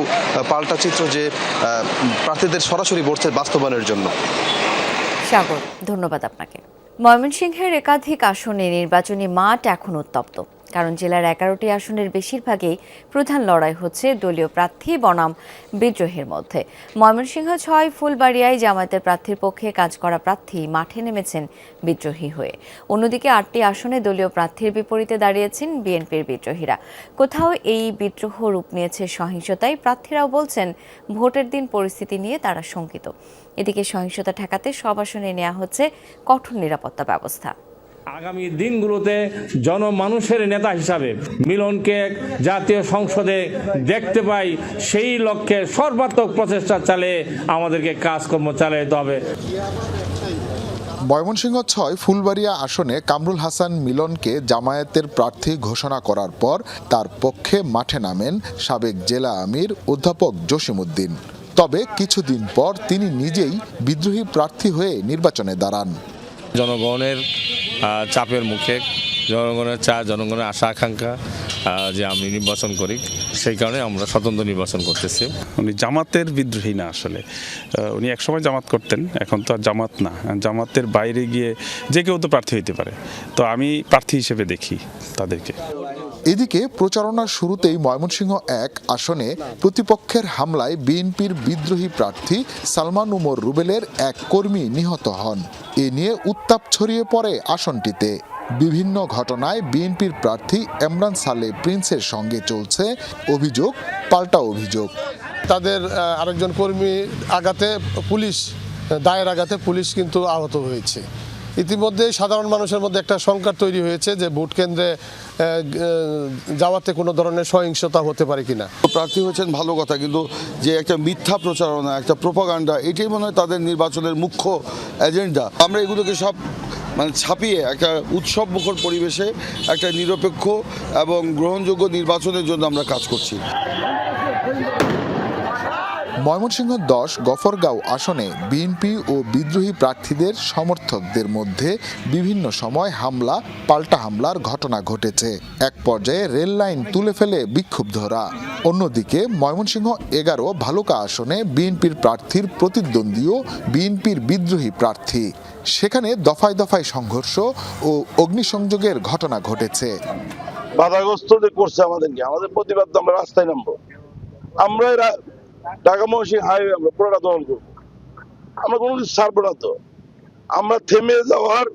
পাল্টা চিত্র, যে প্রার্থীদের সরাসরি বলছে বাস্তবায়নের জন্য। সাগর, ধন্যবাদ আপনাকে। ময়মনসিংহের একাধিক আসনে নির্বাচনী মাঠ এখন উত্তপ্ত। কারণ জেলার 11টি আসনের বেশিরভাগই প্রধান লড়াই হচ্ছে দলীয় প্রার্থী বনাম বিদ্রোহীর মধ্যে। ময়মনসিংহ 6 ফুলবাড়িয়ায় জামায়াতের প্রার্থীর পক্ষে কাজ করা প্রার্থী মাঠে নেমেছেন বিদ্রোহী হয়ে। অন্যদিকে 8টি আসনে দলীয় প্রার্থীর বিপরীতে দাঁড়িয়েছেন বিএনপির বিদ্রোহীরা। কোথাও এই বিদ্রোহ রূপ নিয়েছে সহিংসতায়। প্রার্থীরাও বলছেন ভোটের দিন পরিস্থিতি নিয়ে তারা শঙ্কিত। এদিকে সহিংসতা ঠেকাতে সব আসনে নেওয়া হচ্ছে কঠোর নিরাপত্তা ব্যবস্থা। আগামী দিনগুলোতে জনমানুষের নেতা হিসাবে মিলনকে জাতীয় সংসদে দেখতে পাই, সেই লক্ষ্যে সর্বাত্মক প্রচেষ্টা চালিয়ে আমাদেরকে কাজকর্ম চালাতে হবে। ময়মনসিংহ ৬ ফুলবাড়িয়া আসনে কামরুল হাসান মিলনকে জামায়াতের প্রার্থী ঘোষণা করার পর তার পক্ষে মাঠে নামেন সাবেক জেলা আমির অধ্যাপক জসিমউদ্দিন। তবে কিছুদিন পর তিনি নিজেই বিদ্রোহী প্রার্থী হয়ে নির্বাচনে দাঁড়ান। জনগণের চাপের মুখে, জনগণের জনগণের আশা আকাঙ্ক্ষা যে আমি নির্বাচন করি, সেই কারণে আমরা স্বতন্ত্র নির্বাচন করতেছি। উনি জামাতের বিদ্রোহী না, আসলে উনি একসময় জামাত করতেন, এখন তো আর জামাত না। জামাতের বাইরে গিয়ে যে কেউ তো প্রার্থী হইতে পারে, তো আমি প্রার্থী হিসেবে দেখি তাদেরকে। এদিকে প্রচারণার শুরুতেই ময়মনসিংহ ১ আসনে প্রতিপক্ষের হামলায় বিএনপির বিদ্রোহী প্রার্থী সালমান উমর রুবেলের এক কর্মী নিহত হন। এ নিয়ে উত্তাপ ছড়িয়ে পড়ে আসনটিতে। বিভিন্ন ঘটনায় বিএনপির প্রার্থী এমরান সালে প্রিন্সের সঙ্গে চলছে অভিযোগ পাল্টা অভিযোগ। তাদের আরেকজন কর্মী আঘাতে দায়ের আঘাতে পুলিশ কিন্তু আহত হয়েছে। ইতিমধ্যে সাধারণ মানুষের মধ্যে একটা শঙ্কা তৈরি হয়েছে যে ভোট কেন্দ্রে যাওয়াতে কোনো ধরনের সহিংসতা হতে পারে কিনা। প্রার্থী হয়েছেন ভালো কথা, কিন্তু যে একটা মিথ্যা প্রচারণা, একটা প্রোপাগান্ডা, এটাই মনে হয় তাদের নির্বাচনের মুখ্য এজেন্ডা। আমরা এগুলোকে সব ছাপিয়ে একটা উৎসব মুখর পরিবেশে একটা নিরপেক্ষ এবং গ্রহণযোগ্য নির্বাচনের জন্য আমরা কাজ করছি। ময়মনসিংহ ১০ গফরগাঁও আসনে বিএনপি ও বিদ্রোহী প্রার্থীদের সমর্থকদের মধ্যে বিভিন্ন সময় হামলা পাল্টা হামলার ঘটনা ঘটেছে। এক পর্যায়ে রেল লাইন তুলে ফেলে বিক্ষুব্ধরা। অন্যদিকে ময়মনসিংহ ১১ ভালুকা আসনে বিএনপির প্রার্থীর প্রতিদ্বন্দ্বীও বিএনপির বিদ্রোহী প্রার্থী। সেখানে দফায় দফায় সংঘর্ষ ও অগ্নিসংযোগের ঘটনা ঘটেছে। বাধাগ্রস্ত যে করছে আমাদের প্রতিবাদ, আমরা রাস্তায় নামবো। আমরা ঢাকা ময়মনসিংহ হাইওয়ে আমরা পুরোটা দখল করবো, আমরা কোনো কিছু ছাড়বো না। তো আমরা থেমে যাওয়ার,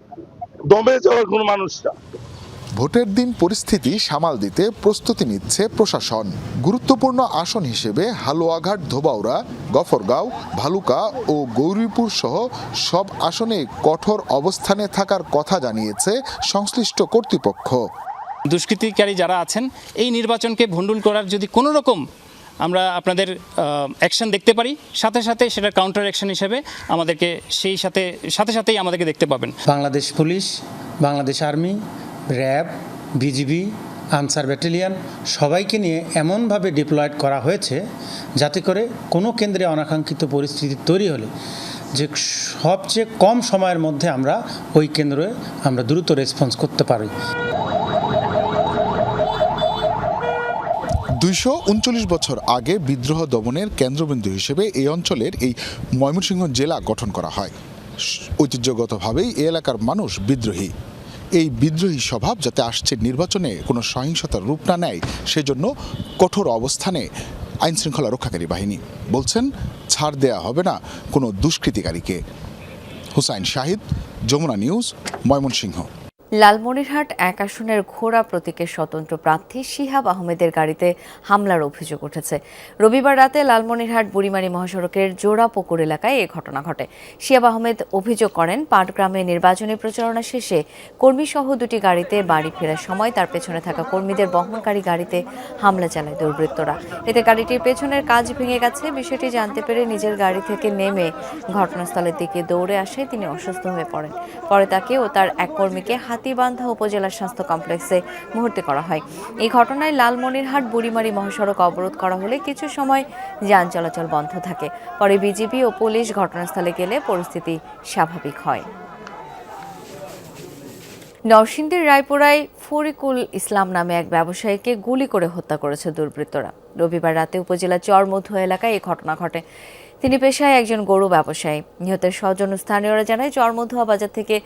দমে যাওয়ার কোনো মানুষ না। ভোটের দিন পরিস্থিতি সামাল দিতে প্রস্তুতি নিচ্ছে প্রশাসন। গুরুত্বপূর্ণ আসন হিসেবে হালুয়াঘাট, ধোবাউড়া, গফরগাঁও, ভালুকা ও গৌরীপুর সহ সব আসনে কঠোর অবস্থানে থাকার কথা জানিয়েছে সংশ্লিষ্ট কর্তৃপক্ষ। দুষ্কৃতিকারী যারা আছেন এই নির্বাচনকে ভণ্ডুল করার যদি কোনো রকম আমরা আপনাদের অ্যাকশন দেখতে পারি, সাথে সাথে সেটার কাউন্টার অ্যাকশন হিসেবে আমাদেরকে সাথেই আমাদেরকে দেখতে পাবেন। Bangladesh police, Bangladesh army, RAB, BGB, answer battalion সবাইকে নিয়ে এমনভাবে ডিপ্লয়েড করা হয়েছে যাতে করে কোনো কেন্দ্রে অনাকাঙ্ক্ষিত পরিস্থিতি তৈরি হলে যে সবচেয়ে কম সময়ের মধ্যে আমরা ওই কেন্দ্রে দ্রুত রেসপন্স করতে পারি। ২৩৯ বছর আগে বিদ্রোহ দমনের কেন্দ্রবিন্দু হিসেবে এই অঞ্চলের এই ময়মনসিংহ জেলা গঠন করা হয়। ঐতিহ্যগতভাবেই এই এলাকার মানুষ বিদ্রোহী। এই বিদ্রোহী স্বভাব যাতে আসছে নির্বাচনে কোনো সহিংসতার রূপ না নেয়, সেজন্য কঠোর অবস্থানে আইনশৃঙ্খলা রক্ষাকারী বাহিনী বলছেন ছাড় দেয়া হবে না কোনো দুষ্কৃতিকারীকে। হুসাইন শাহিদ, যমুনা নিউজ, ময়মনসিংহ। লালমনিরহাট ১ আসনের ঘোড়া প্রতীকের স্বতন্ত্র প্রার্থী শিহাব আহমেদের গাড়িতে হামলার অভিযোগ উঠেছে। রবিবার রাতে লালমনিরহাট বুড়িমারি মহাসড়কের জোড়াপুকুর এলাকায় এ ঘটনা ঘটে। শিহাব আহমেদ অভিযোগ করেন, পাটগ্রামে নির্বাচনী প্রচারণা শেষে কর্মীসহ দুটি গাড়িতে বাড়ি ফেরার সময় তার পেছনে থাকা কর্মীদের বহনকারী গাড়িতে হামলা চালায় দুর্বৃত্তরা। এতে গাড়িটির পেছনের কাঁচ ভেঙে গেছে। বিষয়টি জানতে পেরে নিজের গাড়ি থেকে নেমে ঘটনাস্থলের দিকে দৌড়ে আসে তিনি অসুস্থ হয়ে পড়েন। পরে তাকে ও তার এক কর্মীকে হাতিবান্ধা উপজেলা স্বাস্থ্য কমপ্লেক্সে ভর্তি করা হয়। এই ঘটনায় লালমনিরহাট বুড়িমারি মহাসড়ক অবরোধ করা হলে কিছু সময় যান চলাচল বন্ধ থাকে। পরে বিজিবি ও পুলিশ ঘটনাস্থলে গেলে পরিস্থিতি স্বাভাবিক হয়। নরসিংদীর রায়পুরায় ফরিকুল ইসলাম নামে এক ব্যবসায়ীকে গুলি করে হত্যা করেছে দুর্বৃত্তরা। রবিবার রাতে উপজেলা চরমধুয়া এলাকায় এই ঘটনা ঘটে। তিনি পেশায় একজন গরু ব্যবসায়ী। নিহতের স্বজন স্থানীয়রা জানায়, চরমধুয়া বাজার থেকে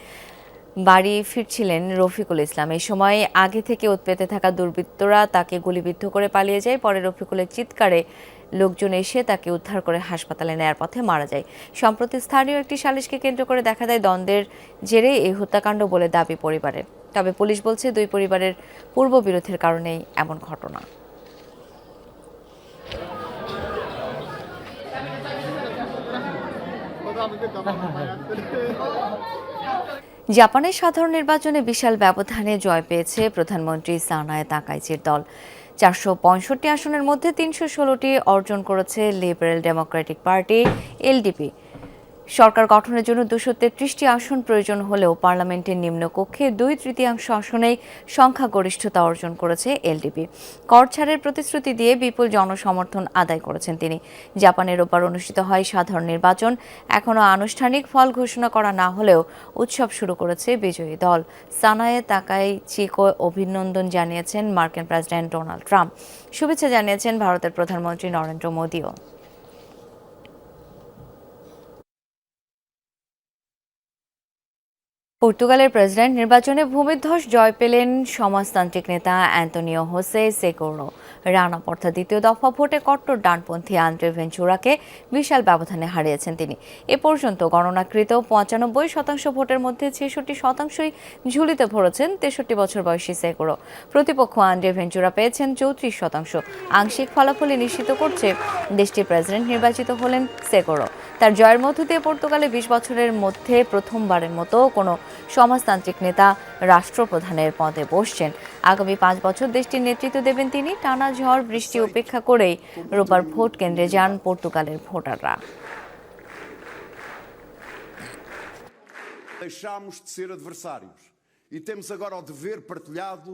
বাড়ি ফিরছিলেন রফিকুল ইসলাম। এই সময় আগে থেকে উৎপেতে থাকা দুর্বৃত্তরা তাকে গুলিবিদ্ধ করে পালিয়ে যায়। পরে রফিকুলের চিৎকারে লোকজন এসে তাকে উদ্ধার করে হাসপাতালে নেয়ার পথে মারা যায়। সম্প্রতি স্থানীয় একটি সালিশকে কেন্দ্র করে দেখা দেয় দ্বন্দ্বের জেরে এই হত্যাকাণ্ড বলে দাবি পরিবারের। তবে পুলিশ বলছে দুই পরিবারের পূর্ববিরোধের কারণেই এমন ঘটনা। জাপানের সাধারণ নির্বাচনে বিশাল ব্যবধানে জয় পেয়েছে প্রধানমন্ত্রী সানায়ে তাকাইচির দল। 465 আসনের মধ্যে 316টি অর্জন করেছে লিবারেল ডেমোক্রেটিক পার্টি এলডিপি। সরকার গঠনের জন্য 233টি আসন প্রয়োজন হলেও পার্লামেন্টের নিম্নকক্ষে 2/3 আসনেই সংখ্যাগরিষ্ঠতা অর্জন করেছে এলডিপি। কর ছাড়ের প্রতিশ্রুতি দিয়ে বিপুল জনসমর্থন আদায় করেছেন তিনি। জাপানের রোববার অনুষ্ঠিত হয় সাধারণ নির্বাচন। এখনও আনুষ্ঠানিক ফল ঘোষণা করা না হলেও উৎসব শুরু করেছে বিজয়ী দল। সানায়ে তাকাইচিকে অভিনন্দন জানিয়েছেন মার্কিন প্রেসিডেন্ট ডোনাল্ড ট্রাম্প। শুভেচ্ছা জানিয়েছেন ভারতের প্রধানমন্ত্রী নরেন্দ্র মোদিও। পর্তুগালের প্রেসিডেন্ট নির্বাচনে ভূমিধ্বস জয় পেলেন সমাজতান্ত্রিক নেতা অ্যান্তোনিও হোসে সেকোরো। রানা পর্থা দ্বিতীয় দফা ভোটে কট্টর ডানপন্থী আন্দ্রে ভেঞ্চুরাকে বিশাল ব্যবধানে হারিয়েছেন তিনি। এ পর্যন্ত গণনাকৃত 95% ভোটের মধ্যে 66%ই ঝুলিতে ভরেছেন 63 বছর বয়সী সেকোরো। প্রতিপক্ষ আন্দ্রে ভেঞ্চুরা পেয়েছেন 34%। আংশিক ফলাফলই নিশ্চিত করছে দেশটির প্রেসিডেন্ট নির্বাচিত হলেন সেকোরো। তার জয়ের মধ্য দিয়ে পর্তুগালে 20 বছরের মধ্যে প্রথমবারের মতো কোনো সমাজতান্ত্রিক নেতা রাষ্ট্রপ্রধানের পদে বসছেন। আগামী 5 বছর দেশটির নেতৃত্ব দেবেন তিনি। টানা ঝড় বৃষ্টি উপেক্ষা করেই রোববার ভোট কেন্দ্রে যান পর্তুগালের ভোটাররা। Deixámos de ser adversários e temos agora o dever partilhado.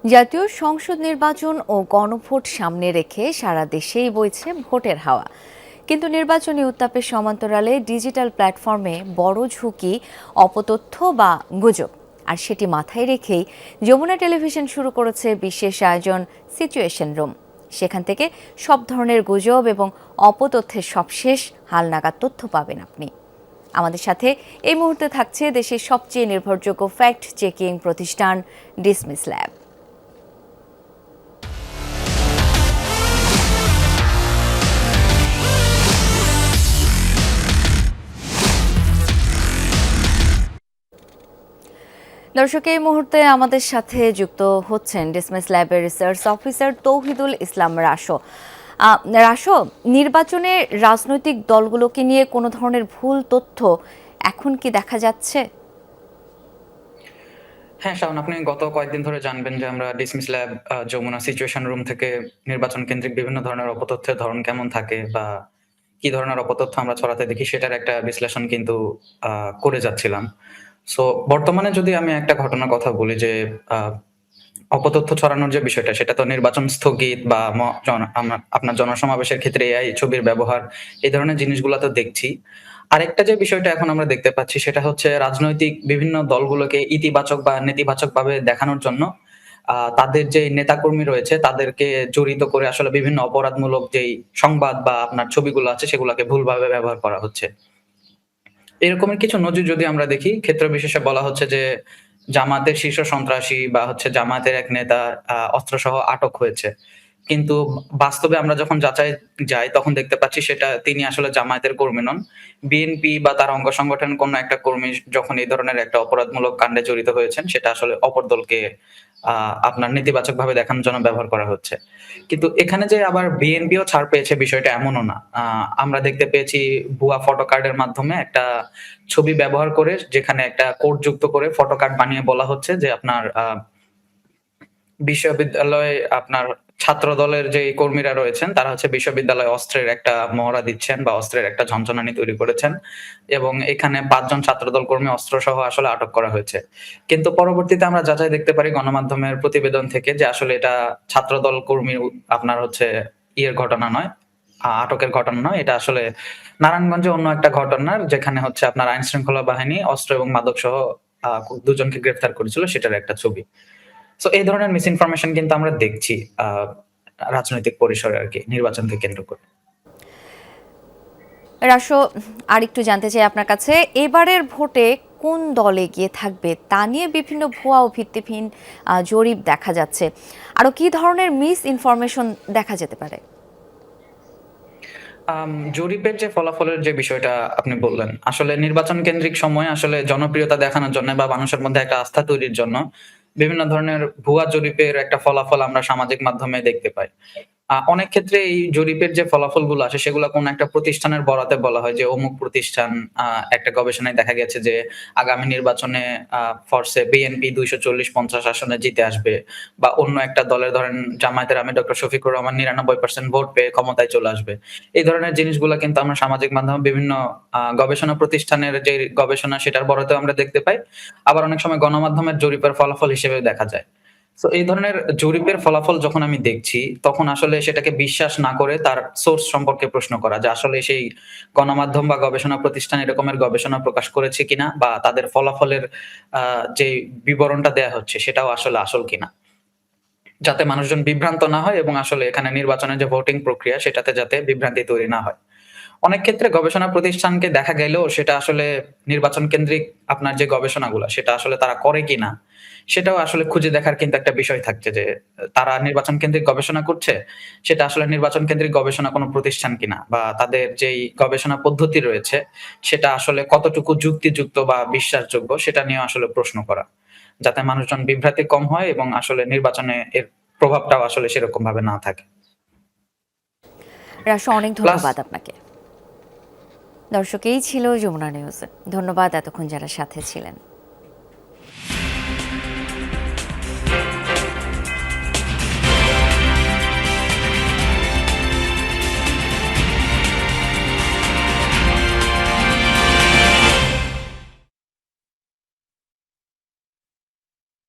জাতীয় সংসদ নির্বাচন ও গণভোট সামনে রেখে সারা দেশেই বইছে ভোটের হাওয়া। কিন্তু নির্বাচনী উত্তাপের সমান্তরালে ডিজিটাল প্ল্যাটফর্মে বড় ঝুঁকি অপতথ্য বা গুজব। আর সেটি মাথায় রেখেই যমুনা টেলিভিশন শুরু করেছে বিশেষ আয়োজন সিচুয়েশন রুম। সেখান থেকে সব ধরনের গুজব এবং অপতথ্যের সবশেষ হালনাগাদ তথ্য পাবেন আপনি। আমাদের সাথে এই মুহূর্তে থাকছে দেশের সবচেয়ে নির্ভরযোগ্য ফ্যাক্ট চেকিং প্রতিষ্ঠান ডিসমিস ল্যাব। দর্শক, এই মুহূর্তে আমাদের সাথে যুক্ত হচ্ছেন ডিসমিস ল্যাবের রিসার্চ অফিসার তৌহিদুল ইসলাম রাসো। রাসো, নির্বাচনে রাজনৈতিক দলগুলোকে নিয়ে কোনো ধরনের ভুল তথ্য এখন কি দেখা যাচ্ছে? হ্যাঁ শাওন, আপনি গত কয়েকদিন ধরে জানবেন যে আমরা dismiss lab Jamuna situation room থেকে নির্বাচন কেন্দ্রিক বিভিন্ন ধরনের অপতথ্যের ধরন কেমন থাকে বা কি ধরনের অপতথ্য আমরা ছড়াতে দেখি সেটার একটা বিশ্লেষণ কিন্তু করে যাচ্ছিলাম। সো বর্তমানে যদি আমি একটা ঘটনার কথা বলি যে অপতথ্য ছড়ানোর যে বিষয়টা, সেটা তো নির্বাচন স্থগিত বা আপনার জনসমাবেশের ক্ষেত্রে এআই ছবির ব্যবহার, এই ধরনের জিনিসগুলো তো দেখছি। আরেকটা যে বিষয়টা এখন আমরা দেখতে পাচ্ছি সেটা হচ্ছে রাজনৈতিক বিভিন্ন দলগুলোকে ইতিবাচক বা নেতিবাচক ভাবে দেখানোর জন্য তাদের যে নেতাকর্মী রয়েছে তাদেরকে জড়িত করে আসলে বিভিন্ন অপরাধমূলক যেই সংবাদ বা আপনার ছবিগুলো আছে সেগুলোকে ভুলভাবে ব্যবহার করা হচ্ছে। এরকমের কিছু নজির যদি আমরা দেখি, ক্ষেত্র বিশেষে বলা হচ্ছে যে জামাতের শীর্ষ সন্ত্রাসী বা হচ্ছে জামাতের এক নেতা অস্ত্রসহ আটক হয়েছে, কিন্তু বাস্তবে আমরা যখন যাচাই যাই তখন দেখতে পাচ্ছি সেটা তিনি আসলে জামায়াতের কর্মী নন। বিএনপি বা তার অঙ্গ সংগঠন কোন একটা কর্মী যখন এই ধরনের একটা অপরাধমূলক কাণ্ডে জড়িত হয়েছেন, সেটা আসলে অপর দলকে আপনার নেতিবাচক ভাবে দেখানোর জন্য ব্যবহার করা হচ্ছে। কিন্তু এখানে যে আবার বিএনপিও ছাড় পেয়েছে বিষয়টা এমনও না। আমরা দেখতে পেয়েছি ভুয়া ফটো কার্ডের মাধ্যমে একটা ছবি ব্যবহার করে, যেখানে একটা কোড যুক্ত করে ফটো কার্ড বানিয়ে বলা হচ্ছে যে আপনার বিশ্ববিদ্যালয়ে আপনার ছাত্র দলের যে কর্মীরা রয়েছেন তারা হচ্ছে বিশ্ববিদ্যালয়ে অস্ত্রের একটা মহড়া দিচ্ছেন বা অস্ত্রের একটা ঝনঝনানি তৈরি করেছেন, এবং এখানে 5 জন ছাত্রদল কর্মী অস্ত্র সহ আসলে আটক করা হয়েছে। কিন্তু পরবর্তীতে আমরা যাচাই দেখতে পারি গণমাধ্যমের প্রতিবেদন থেকে যে আসলে এটা ছাত্রদল কর্মী আপনার হচ্ছে ঘটনা নয়, আটকের ঘটনা নয়, এটা আসলে নারায়ণগঞ্জে অন্য একটা ঘটনার, যেখানে হচ্ছে আপনার আইন শৃঙ্খলা বাহিনী অস্ত্র এবং মাদক সহ 2 জনকে গ্রেফতার করেছিল, সেটার একটা ছবি। সো এই ধরনের মিস ইনফরমেশন কিন্তু আমরা দেখছি রাজনৈতিক পরিসরে আর কি, নির্বাচনকে কেন্দ্র করে। রাসো, আরেকটু জানতে চাই আপনার কাছে, এবারের ভোটে কোন দলে গিয়ে থাকবে তা নিয়ে বিভিন্ন ভুয়া ও ভিত্তিহীন জরিপ দেখা যাচ্ছে। আরো কি ধরনের মিস ইনফরমেশন দেখা যেতে পারে? জরিপের যে ফলাফলের যে বিষয়টা আপনি বললেন, আসলে নির্বাচন কেন্দ্রিক সময় আসলে জনপ্রিয়তা দেখানোর জন্য বা মানুষের মধ্যে একটা আস্থা তৈরির জন্য বিভিন্ন ধরনের ভুয়া জরিপের একটা ফলাফল আমরা সামাজিক মাধ্যমে দেখতে পাই। অনেক ক্ষেত্রে এই জরিপের যে ফলাফলগুলো আসে সেগুলো কোনো একটা প্রতিষ্ঠানের বরাতে বলা হয় যে অমুক প্রতিষ্ঠান একটা গবেষণায় দেখা গেছে যে আগামী নির্বাচনে ফরসে বিএনপি 240-50 আসনে জিতে আসবে, বা অন্য একটা দলের ধরেন জামায়াতের আমি ডক্টর শফিকুর রহমান 99% ভোট পেয়ে ক্ষমতায় চলে আসবে। এই ধরনের জিনিসগুলো কিন্তু আমরা সামাজিক মাধ্যমে বিভিন্ন গবেষণা প্রতিষ্ঠানের যে গবেষণা সেটার বরাতেও আমরা দেখতে পাই, আবার অনেক সময় গণমাধ্যমের জরিপের ফলাফল হিসেবে দেখা যায়। তো এই ধরনের জরিপের ফলাফল যখন আমি দেখছি তখন আসলে সেটাকে বিশ্বাস না করে তার সোর্স সম্পর্কে প্রশ্ন করা, যে আসলে সেই গণমাধ্যম বা গবেষণা প্রতিষ্ঠান এরকমের গবেষণা প্রকাশ করেছে কিনা, বা তাদের ফলাফলের যে বিবরণটা দেয়া হচ্ছে সেটাও আসলে আসল কিনা, যাতে মানুষজন বিভ্রান্ত না হয় এবং আসলে এখানে নির্বাচনের যে ভোটিং প্রক্রিয়া সেটাতে যাতে বিভ্রান্তি তৈরি না হয়। অনেক ক্ষেত্রে গবেষণা প্রতিষ্ঠানকে দেখা গেলেও সেটা আসলে নির্বাচন কেন্দ্রিক আপনার যে গবেষণাগুলা সেটা আসলে তারা করে কিনা সেটাও আসলে খুঁজে দেখার কিন্তু একটা বিষয় থাকছে, যে তারা নির্বাচন কেন্দ্রিক গবেষণা করছে সেটা আসলে নির্বাচন কেন্দ্রিক গবেষণা কোনো প্রতিষ্ঠান কিনা, বা তাদের যেই গবেষণা পদ্ধতি রয়েছে সেটা আসলে কতটুকু যুক্তিযুক্ত বা বিশ্বাসযোগ্য সেটা নিয়ে আসলে প্রশ্ন করা, যাতে মানুষজন বিভ্রান্তি কম হয় এবং আসলে নির্বাচনে এর প্রভাবটাও আসলে সেরকম ভাবে না থাকে। রাশু, অনেক ধন্যবাদ আপনাকে। দর্শক, এই ছিল যমুনা নিউজ। ধন্যবাদ এতক্ষণ যারা সাথে ছিলেন।